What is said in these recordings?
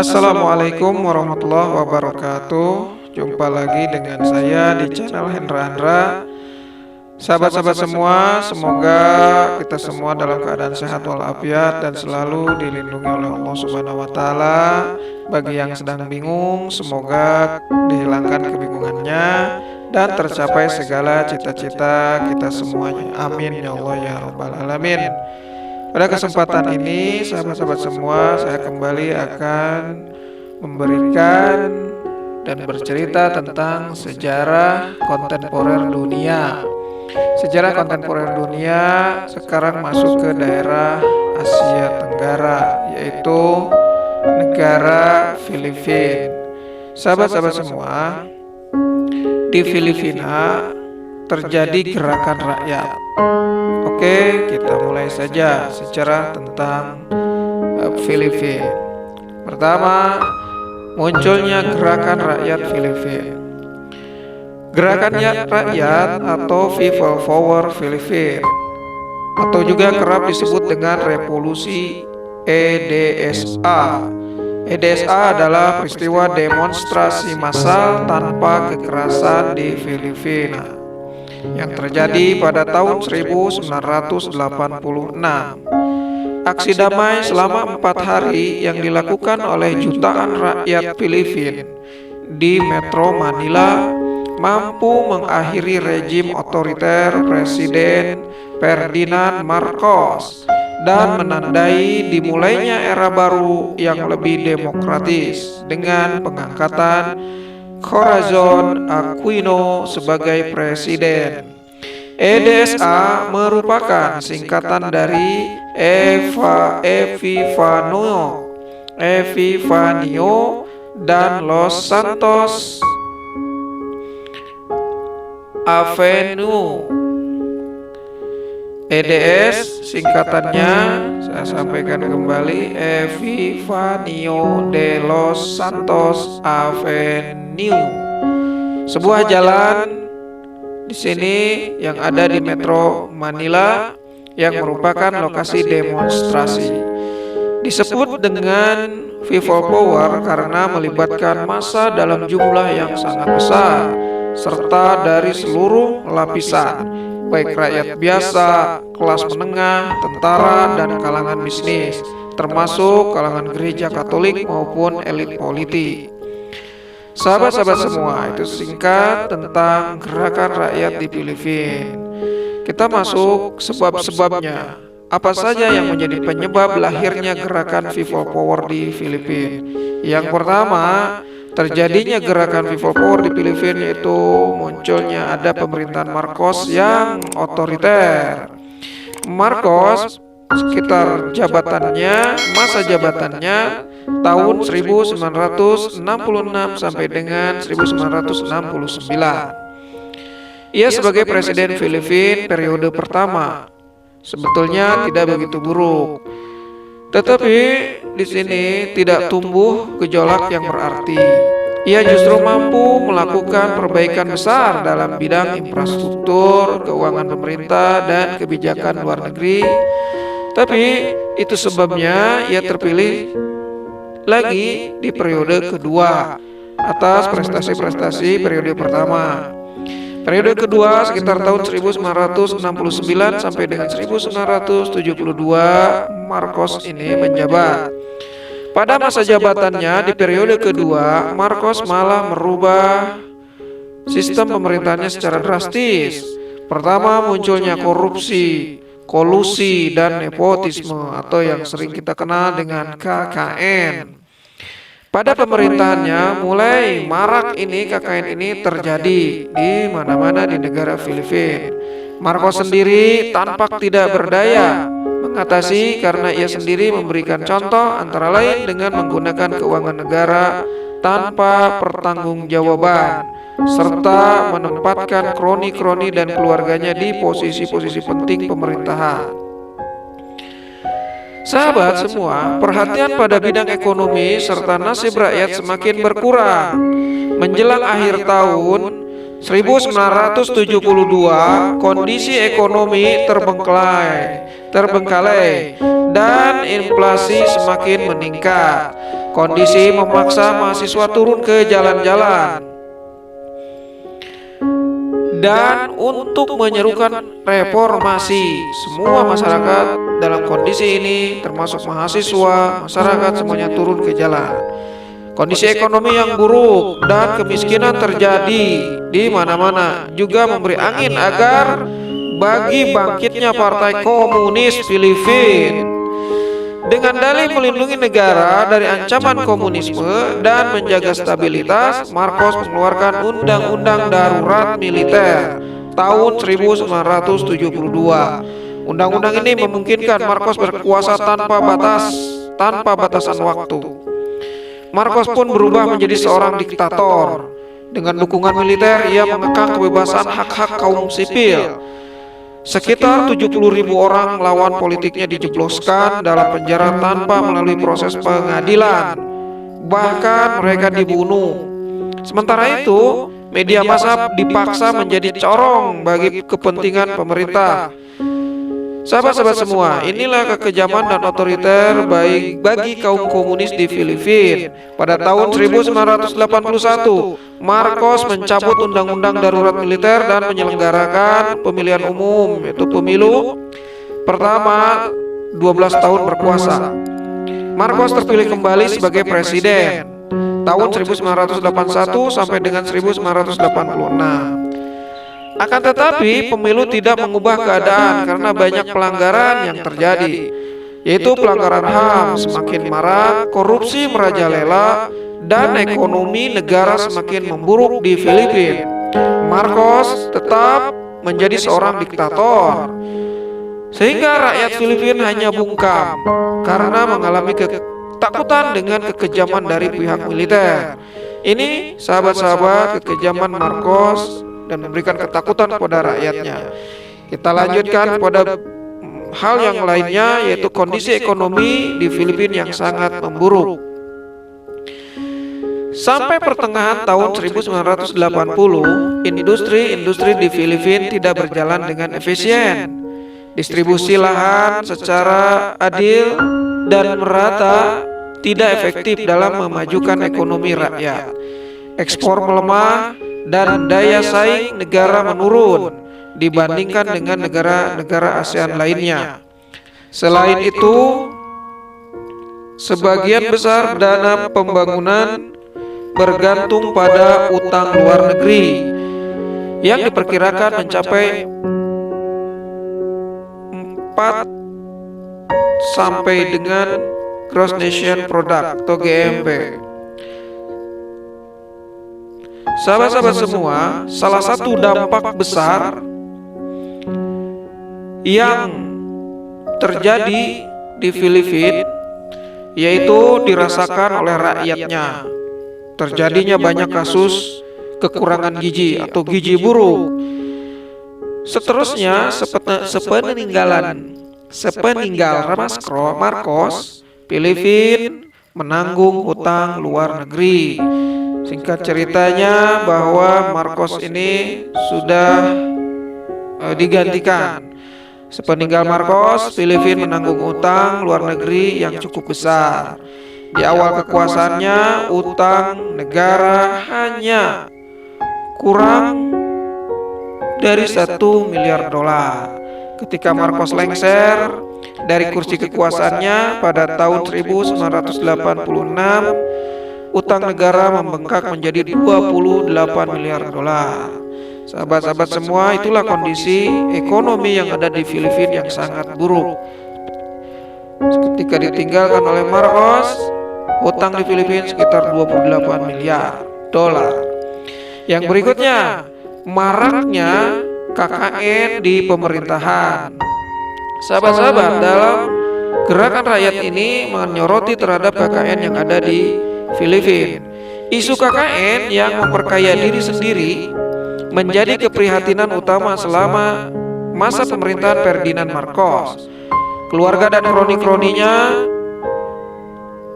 Assalamualaikum warahmatullahi wabarakatuh. Jumpa lagi dengan saya di channel Hendra Andra. Sahabat-sahabat semua, semoga kita semua dalam keadaan sehat walafiat dan selalu dilindungi oleh Allah Subhanahu wa taala. Bagi yang sedang bingung, semoga dihilangkan kebingungannya dan tercapai segala cita-cita kita semuanya. Amin ya Allah ya rabbal alamin. Pada kesempatan ini, sahabat-sahabat semua, saya kembali akan memberikan dan bercerita tentang sejarah kontemporer dunia. Sejarah kontemporer dunia sekarang masuk ke daerah Asia Tenggara, yaitu negara Filipina. Sahabat-sahabat semua, di Filipina terjadi gerakan rakyat. Oke, kita mulai saja sejarah tentang Filipina. Pertama, munculnya gerakan rakyat Filipina. Gerakan rakyat atau People Power Filipina, atau juga kerap disebut dengan revolusi EDSA. EDSA adalah peristiwa demonstrasi massal tanpa kekerasan di Filipina yang terjadi pada tahun 1986. Aksi damai selama 4 hari yang dilakukan oleh jutaan rakyat Filipina di Metro Manila mampu mengakhiri rejim otoriter Presiden Ferdinand Marcos dan menandai dimulainya era baru yang lebih demokratis dengan pengangkatan Corazon Aquino sebagai presiden. EDSA merupakan singkatan dari Epifanio dan Los Santos Avenue. EDS singkatannya saya sampaikan kembali, Epifanio de Los Santos Avenue. Sebuah jalan di sini yang ada di Metro Manila yang merupakan lokasi demonstrasi. Disebut dengan People Power karena melibatkan massa dalam jumlah yang sangat besar serta dari seluruh lapisan, baik rakyat biasa, kelas menengah, tentara, dan kalangan bisnis, termasuk kalangan gereja Katolik maupun elit politik. Sahabat-sahabat semua, itu singkat tentang gerakan rakyat di Filipina. Kita masuk sebab-sebabnya. Apa saja yang menjadi penyebab lahirnya gerakan People Power di Filipina? Yang pertama, terjadinya gerakan People Power di Filipina itu munculnya ada pemerintahan Marcos yang otoriter. Marcos sekitar masa jabatannya tahun 1966 sampai dengan 1969. Ia sebagai presiden Filipina periode pertama sebetulnya tidak begitu buruk. Tetapi di sini tidak tumbuh gejolak yang berarti. Ia justru mampu melakukan perbaikan besar dalam bidang infrastruktur, keuangan pemerintah, dan kebijakan luar negeri. Tapi itu sebabnya ia terpilih lagi di periode kedua atas prestasi-prestasi periode pertama. Periode kedua sekitar tahun 1969 sampai dengan 1972 Marcos ini menjabat. Pada masa jabatannya di periode kedua, Marcos malah merubah sistem pemerintahannya secara drastis. Pertama, munculnya korupsi, kolusi, dan nepotisme atau yang sering kita kenal dengan KKN. Pada pemerintahannya mulai marak KKN ini terjadi di mana-mana di negara Filipina. Marcos sendiri tampak tidak berdaya mengatasi karena ia sendiri memberikan contoh antara lain dengan menggunakan keuangan negara tanpa pertanggungjawaban serta menempatkan kroni-kroni dan keluarganya di posisi-posisi penting pemerintahan. Sahabat semua, perhatian pada bidang ekonomi serta nasib rakyat semakin berkurang. Menjelang akhir tahun 1972 kondisi ekonomi terbengkalai dan inflasi semakin meningkat. Kondisi memaksa mahasiswa turun ke jalan-jalan. Dan untuk menyerukan reformasi, semua masyarakat dalam kondisi ini termasuk mahasiswa, masyarakat semuanya turun ke jalan. Kondisi ekonomi yang buruk dan kemiskinan terjadi di mana-mana juga memberi angin agar bagi bangkitnya Partai Komunis Filipina. Dengan dalih melindungi negara dari ancaman komunisme dan menjaga stabilitas, Marcos mengeluarkan Undang-Undang Darurat Militer tahun 1972. Undang-undang ini memungkinkan Marcos berkuasa tanpa batasan waktu. Marcos pun berubah menjadi seorang diktator. Dengan dukungan militer, ia mengekang kebebasan hak-hak kaum sipil. Sekitar 70.000 orang lawan politiknya dijebloskan dalam penjara tanpa melalui proses pengadilan. Bahkan mereka dibunuh. Sementara itu, media massa dipaksa menjadi corong bagi kepentingan pemerintah. Sahabat-sahabat semua, inilah kekejaman dan otoriter bagi kaum komunis di Filipina. Pada tahun 1981, Marcos mencabut Undang-Undang Darurat Militer dan menyelenggarakan pemilihan umum, yaitu pemilu pertama 12 tahun berkuasa. Marcos terpilih kembali sebagai presiden tahun 1981 sampai dengan 1986. Akan tetapi pemilu tidak mengubah keadaan karena banyak pelanggaran yang terjadi, yaitu pelanggaran HAM semakin marak, korupsi merajalela, dan ekonomi negara semakin memburuk di Filipina. Marcos tetap menjadi seorang diktator, sehingga rakyat Filipina hanya bungkam karena mengalami ketakutan dengan kekejaman dari pihak militer. Ini sahabat-sahabat kekejaman Marcos dan memberikan ketakutan kepada rakyatnya. Kita lanjutkan pada hal yang lainnya, yaitu kondisi ekonomi di Filipina yang sangat memburuk. Sampai pertengahan tahun 1980, industri di Filipina tidak berjalan dengan efisien. Distribusi lahan secara adil dan merata tidak efektif dalam memajukan ekonomi rakyat. Ekspor melemah dan daya saing negara menurun dibandingkan dengan negara-negara ASEAN lainnya. Selain itu, sebagian besar dana pembangunan bergantung pada utang luar negeri yang diperkirakan mencapai 4 sampai dengan Gross National Product atau GNP. Sahabat-sahabat semua, salah satu dampak besar yang terjadi di Filipina yaitu dirasakan oleh rakyatnya. Terjadinya banyak kasus kekurangan gizi atau gizi buruk. Seterusnya, sepeninggal Marcos, Filipina menanggung hutang luar negeri. Singkat ceritanya bahwa Marcos ini sudah digantikan. Sepeninggal Marcos, Filipina menanggung utang luar negeri yang cukup besar. Di awal kekuasaannya, utang negara hanya kurang dari $1 miliar. Ketika Marcos lengser dari kursi kekuasaannya pada tahun 1986, utang negara membengkak menjadi $28 miliar. Sahabat-sahabat semua, itulah kondisi ekonomi yang ada di Filipina yang sangat buruk. Ketika ditinggalkan oleh Marcos, utang di Filipina sekitar $28 miliar. Yang berikutnya, maraknya KKN di pemerintahan. Sahabat-sahabat, dalam gerakan rakyat ini menyoroti terhadap KKN yang ada di Filipina. Isu KKN yang memperkaya diri sendiri menjadi keprihatinan utama selama masa pemerintahan Ferdinand Marcos. Keluarga dan kroni-kroninya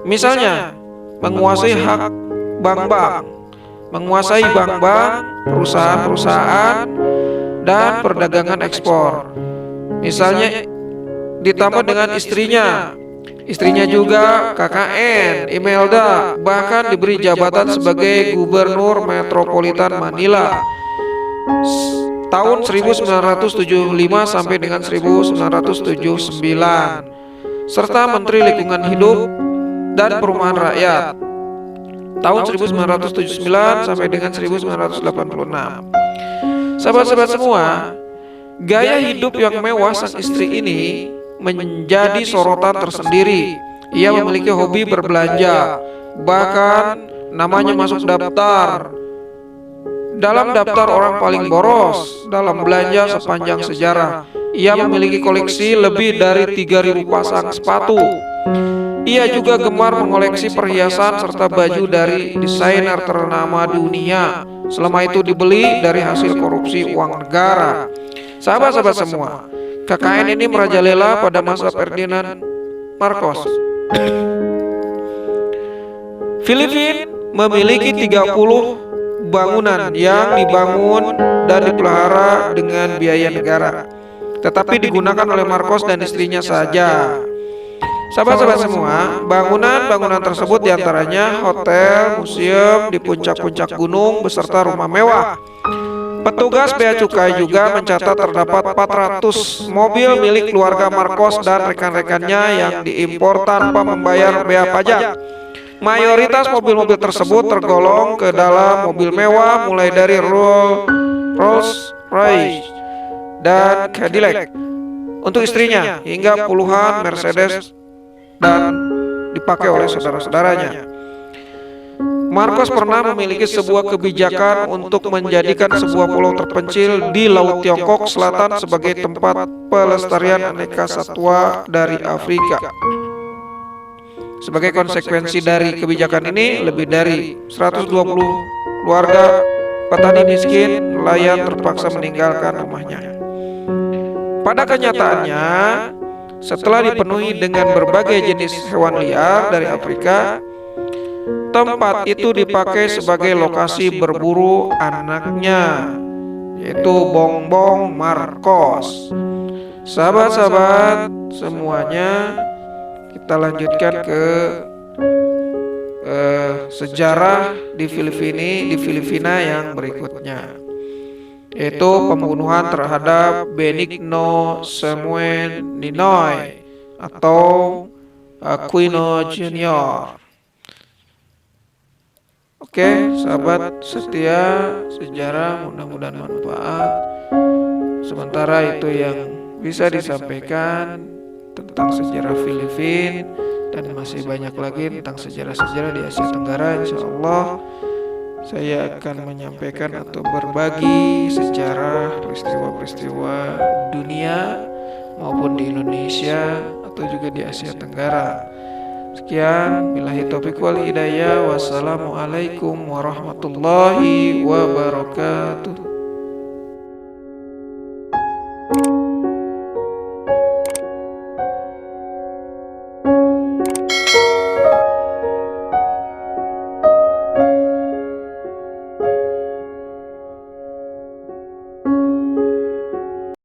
misalnya menguasai hak bank-bank, menguasai bank-bank, perusahaan-perusahaan, dan perdagangan ekspor. Misalnya ditambah dengan istrinya. Istrinya juga KKN, Imelda, bahkan diberi jabatan sebagai Gubernur Metropolitan Manila tahun 1975 sampai dengan 1979, serta Menteri Lingkungan Hidup dan Perumahan Rakyat tahun 1979 sampai dengan 1986. Sahabat-sahabat semua, gaya hidup yang mewah sang istri ini menjadi sorotan tersendiri. Ia memiliki hobi berbelanja, bahkan namanya masuk dalam daftar orang paling boros dalam belanja sepanjang sejarah. Ia memiliki koleksi lebih dari 3.000 pasang sepatu. Ia juga gemar mengoleksi perhiasan serta baju dari desainer ternama dunia. Selama itu dibeli dari hasil korupsi uang negara. Sahabat-sahabat semua, KKN ini merajalela pada masa Ferdinand Marcos. Filipina memiliki 30 bangunan yang dibangun dan dipelihara dengan biaya negara, tetapi digunakan oleh Marcos dan istrinya saja. Sahabat-sahabat semua, bangunan-bangunan tersebut diantaranya hotel, museum di puncak-puncak gunung beserta rumah mewah. Petugas bea cukai juga mencatat terdapat 400 mobil milik keluarga Marcos dan rekan-rekannya yang diimpor tanpa membayar bea pajak. Mayoritas mobil-mobil tersebut tergolong ke dalam mobil mewah, mulai dari Rolls-Royce dan Cadillac untuk istrinya, hingga puluhan Mercedes dan dipakai oleh saudara-saudaranya. Marcos pernah memiliki sebuah kebijakan untuk menjadikan sebuah pulau terpencil di Laut Tiongkok Selatan sebagai tempat pelestarian aneka satwa dari Afrika. Sebagai konsekuensi dari kebijakan ini, lebih dari 120 keluarga petani miskin nelayan terpaksa meninggalkan rumahnya. Pada kenyataannya, setelah dipenuhi dengan berbagai jenis hewan liar dari Afrika, tempat itu dipakai sebagai lokasi berburu anaknya, yaitu Bongbong Marcos. Sahabat-sahabat semuanya, kita lanjutkan ke sejarah di Filipina yang berikutnya, yaitu pembunuhan terhadap Benigno Samuel Ninoy atau Aquino Jr. Oke, sahabat setia sejarah, mudah-mudahan manfaat. Sementara itu yang bisa disampaikan tentang sejarah Filipina, dan masih banyak lagi tentang sejarah-sejarah di Asia Tenggara. Insya Allah saya akan menyampaikan atau berbagi sejarah peristiwa-peristiwa dunia maupun di Indonesia atau juga di Asia Tenggara. Sekian, billahi taufiq wal hidayah. Wassalamualaikum warahmatullahi wabarakatuh.